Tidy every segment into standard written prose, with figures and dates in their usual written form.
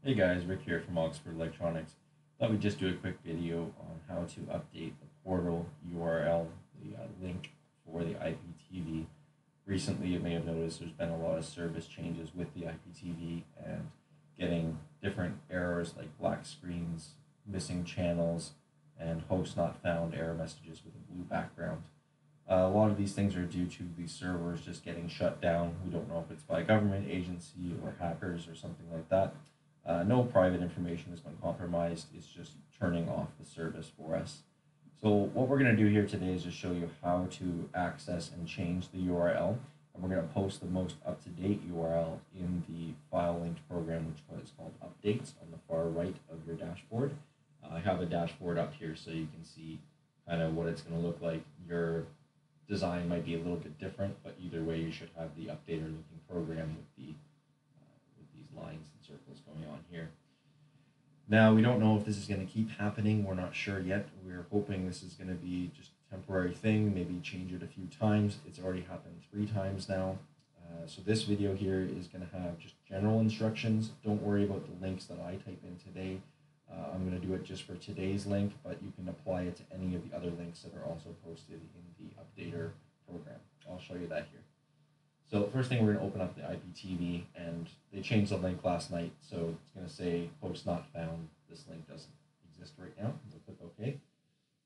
Hey guys, Rick here from Oxford Electronics. Thought we'd just do a quick video on how to update the portal URL, the link for the IPTV. Recently, you may have noticed there's been a lot of service changes with the IPTV and getting different errors like black screens, missing channels, and host not found error messages with a blue background. A lot of these things are due to the servers just getting shut down. We don't know if it's by a government agency or hackers or something like that. No private information has been compromised. It's just turning off the service for us. So what we're going to do here today is just show you how to access and change the URL. And we're going to post the most up-to-date URL in the file linked program, which is called Updates on the far right of your dashboard. I have a dashboard up here so you can see kind of what it's going to look like. Your design might be a little bit different, but either way you should have the updater looking program with these lines and circles going on here. Now we don't know if this is going to keep happening. We're not sure yet. We're hoping this is going to be just a temporary thing, maybe change it a few times. It's already happened 3 times now. So this video here is going to have just general instructions. Don't worry about the links that I type in today. I'm going to do it just for today's link, but you can apply it to any of the other links that are also posted in the updater program. I'll show you that here. So first thing, we're going to open up the IPTV, and they changed the link last night, so it's going to say host not found. This link doesn't exist right now. We'll click OK.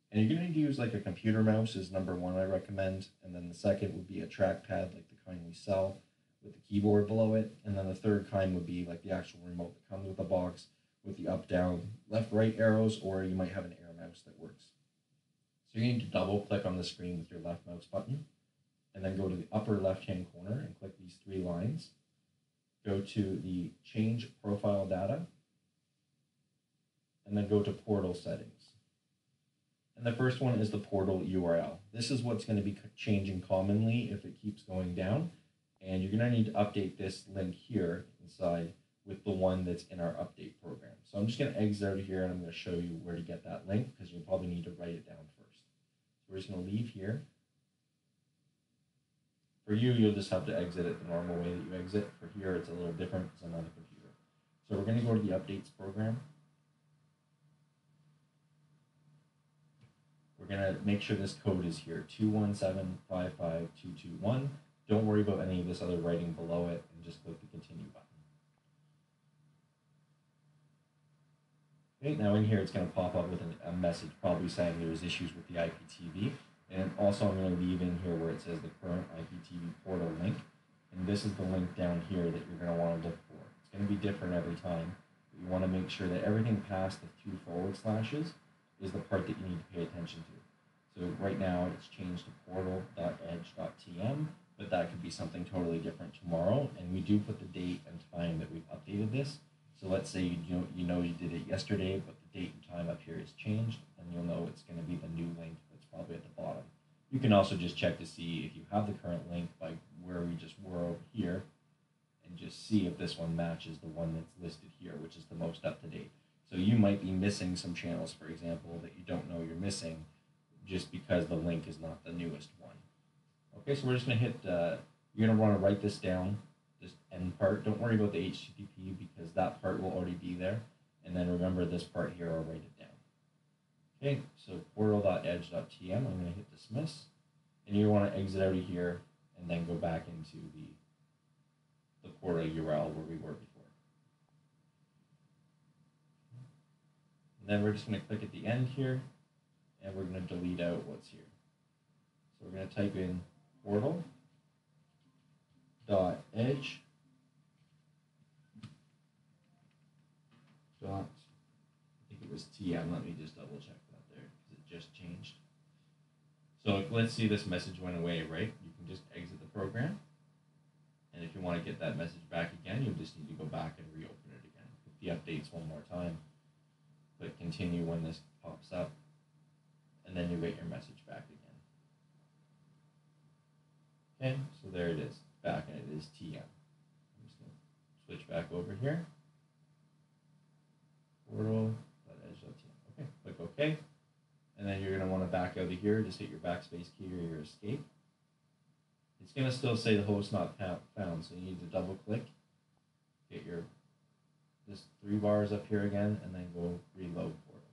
And you're going to need to use like a computer mouse is number 1 I recommend, and then the second would be a trackpad like the kind we sell with the keyboard below it, and then the third kind would be like the actual remote that comes with the box with the up, down, left, right arrows, or you might have an arrow mouse that works. So you need to double click on the screen with your left mouse button, and then go to the upper left-hand corner and click these 3 lines. Go to the Change Profile Data, and then go to Portal Settings. And the first one is the portal URL. This is what's going to be changing commonly if it keeps going down, and you're going to need to update this link here inside with the one that's in our update program. So I'm just going to exit out of here, and I'm going to show you where to get that link, because you'll probably need to write it down first. So we're just going to leave here. For you, you'll just have to exit it the normal way that you exit. For here, it's a little different because I'm on the computer. So we're going to go to the updates program. We're going to make sure this code is here, 217-55221. Don't worry about any of this other writing below it, and just click the continue button. Okay, now in here, it's going to pop up with a message probably saying there's issues with the IPTV. And also I'm going to leave in here where it says the current IPTV portal link. And this is the link down here that you're going to want to look for. It's going to be different every time. But you want to make sure that everything past the 2 forward slashes is the part that you need to pay attention to. So right now it's changed to portal.edge.tm, but that could be something totally different tomorrow. And we do put the date and time that we've updated this. So let's say you know you did it yesterday, but the date and time up here is changed, and you'll know it's going to be the new link that's probably at the bottom. You can also just check to see if you have the current link by where we just were over here, and just see if this one matches the one that's listed here, which is the most up to date. So you might be missing some channels, for example, that you don't know you're missing just because the link is not the newest one. Okay, so we're just going to hit, you're going to want to write this down. This end part, don't worry about the HTTP because that part will already be there. And then remember this part here, I'll write it down. Okay, so portal.edge.tm, I'm going to hit dismiss. And you want to exit out of here and then go back into the portal URL where we were before. And then we're just going to click at the end here, and we're going to delete out what's here. So we're going to type in portal.edge. I think it was TM. Let me just double check that there because it just changed. So let's see, this message went away, right? You can just exit the program. And if you want to get that message back again, you'll just need to go back and reopen it again. Hit the updates one more time. Click continue when this pops up. And then you get your message back again. Okay, so there it is, back, and it is TM. I'm just going to switch back over here. Portal.edge.tm. Okay, click OK. And then you're going to want to back out of here. Just hit your backspace key or your escape. It's going to still say the host not found, so you need to double click, get just 3 bars up here again, and then go reload portal.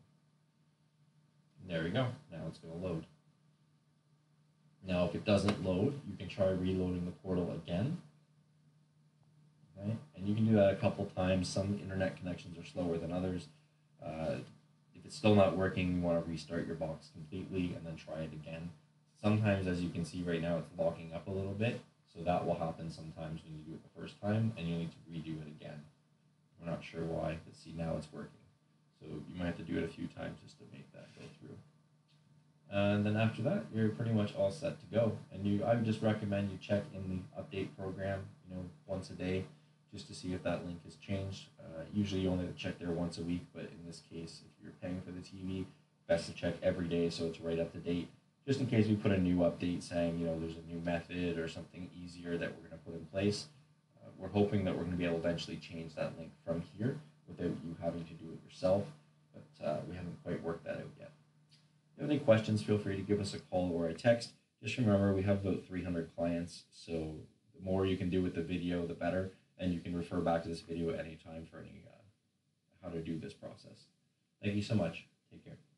And there we go. Now it's going to load. Now, if it doesn't load, you can try reloading the portal again. Okay? And you can do that a couple times. Some internet connections are slower than others. If it's still not working, you want to restart your box completely and then try it again. Sometimes, as you can see right now, it's locking up a little bit. So that will happen sometimes when you do it the first time, and you'll need to redo it again. We're not sure why, but see, now it's working. So you might have to do it a few times just to make that go through. And then after that, you're pretty much all set to go. And I would just recommend you check in the update program, once a day, just to see if that link has changed. Usually you only have to check there once a week, but in this case, if you're paying for the TV, best to check every day so it's right up to date. Just in case we put a new update saying, there's a new method or something easier that we're going to put in place. We're hoping that we're going to be able to eventually change that link from here without you having to do it yourself, but we haven't quite worked that out yet. If you have any questions, feel free to give us a call or a text. Just remember, we have about 300 clients, so the more you can do with the video, the better, and you can refer back to this video at any time for any how to do this process. Thank you so much. Take care.